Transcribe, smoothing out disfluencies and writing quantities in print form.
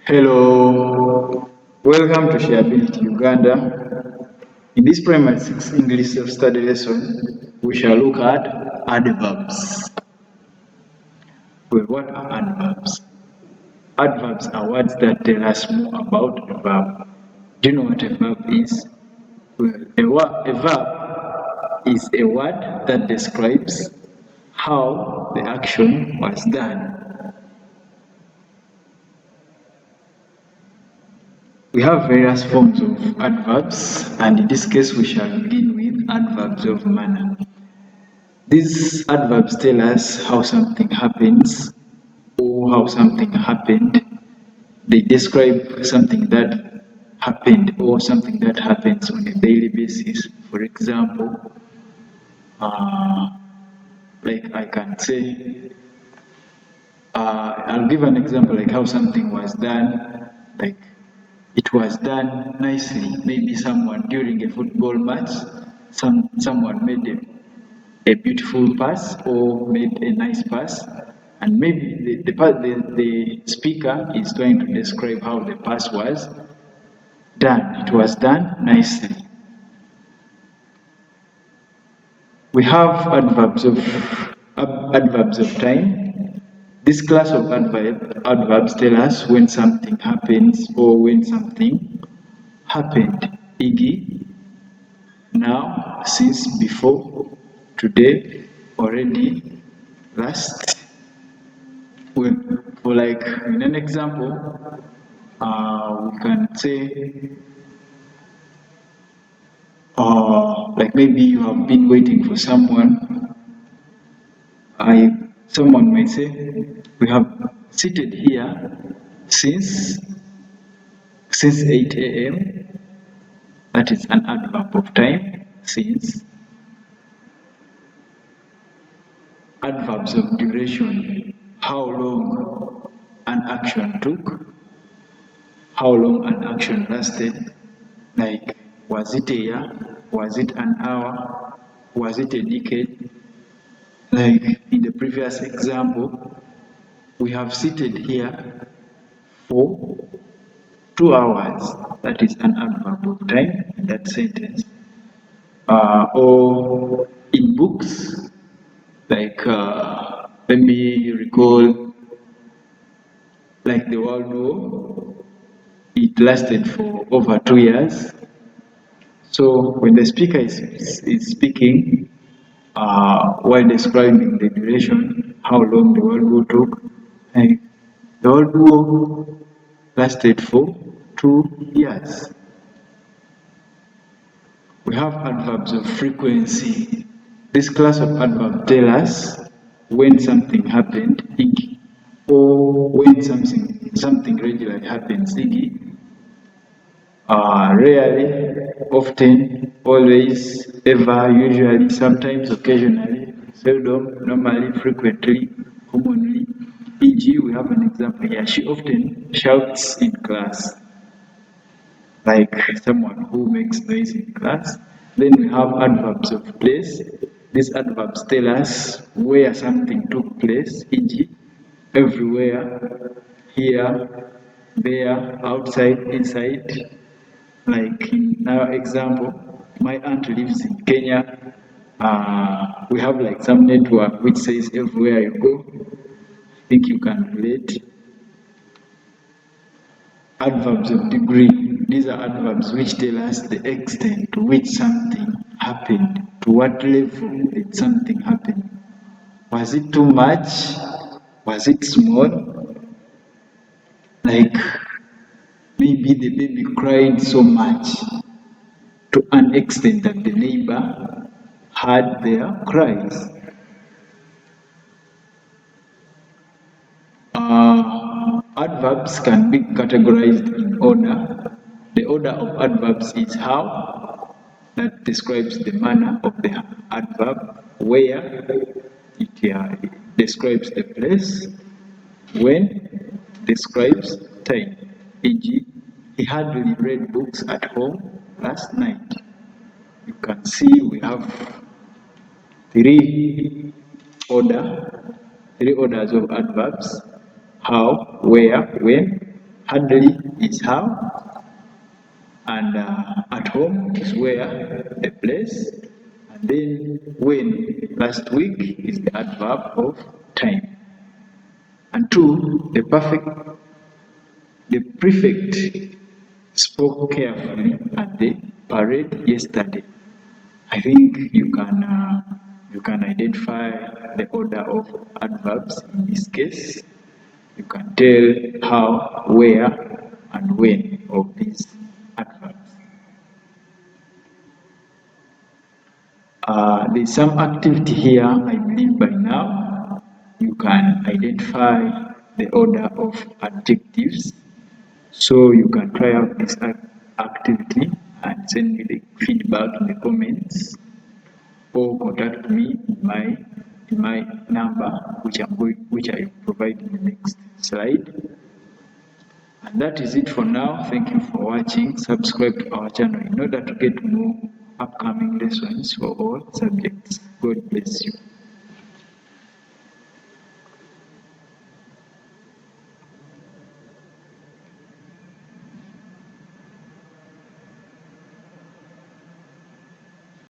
Hello, welcome to Shareability Uganda. In this primary 6 English self-study lesson, we shall look at adverbs. Well, what are adverbs? Adverbs are words that tell us more about a verb. Do you know what a verb is? Well, a verb is a word that describes how the action was done. We have various forms of adverbs, and in this case we shall begin with adverbs of manner. These adverbs tell us how something happens or how something happened. They describe something that happened or something that happens on a daily basis. For example, like I can say, I'll give an example like how something was done, like it was done nicely. Maybe someone during a football match, someone made a beautiful pass or made a nice pass, and maybe the speaker is trying to describe how the pass was done. It was done nicely. We have adverbs of time. This class of adverbs tell us when something happens or when something happened. E.g., now, since, before, today, already, last. Well, for like in an example, we can say, like maybe you have been waiting for someone. Someone might say, we have seated here since 8 a.m. That is an adverb of time, since. Adverbs of duration, how long an action took, how long an action lasted, like was it a year, was it an hour, was it a decade. Like in the previous example, we have seated here for 2 hours. That is an adverb of time in that sentence. Or in books, like let me recall, like the World War, it lasted for over 2 years. So when the speaker is speaking, while describing the duration, how long the World War took, like the World War lasted for 2 years. We have adverbs of frequency. This class of adverbs tell us when something happened, or when something regularly happens, rarely, often, always, ever, usually, sometimes, occasionally, seldom, normally, frequently, commonly. E.g., we have an example here. She often shouts in class, like someone who makes noise in class. Then we have adverbs of place. These adverbs tell us where something took place, e.g., everywhere, here, there, outside, inside. Like in our example, my aunt lives in Kenya. We have like some network which says everywhere you go. I think you can relate. Adverbs of degree. These are adverbs which tell us the extent to which something happened, to what level did something happen. Was it too much? Was it small? Like maybe the baby cried so much to an extent that the neighbor heard their cries. Adverbs can be categorized in order. The order of adverbs is how, that describes the manner of the adverb, where, it describes the place, when, describes time. E.g., he hardly read books at home last night. You can see we have three orders of adverbs: how, where, when, hardly is how, and at home is where, the place, and then when, last week, is the adverb of time. And two, the prefect spoke carefully at the parade yesterday. I think you can identify the order of adverbs in this case. You can tell how, where, and when of these adverbs. There's some activity here. I believe by now you can identify the order of adjectives. So you can try out this activity and send me the feedback in the comments, or contact me in my number, which I provide in the next slide. And that is it for now. Thank you for watching. Subscribe to our channel in order to get more upcoming lessons for all subjects. God bless you.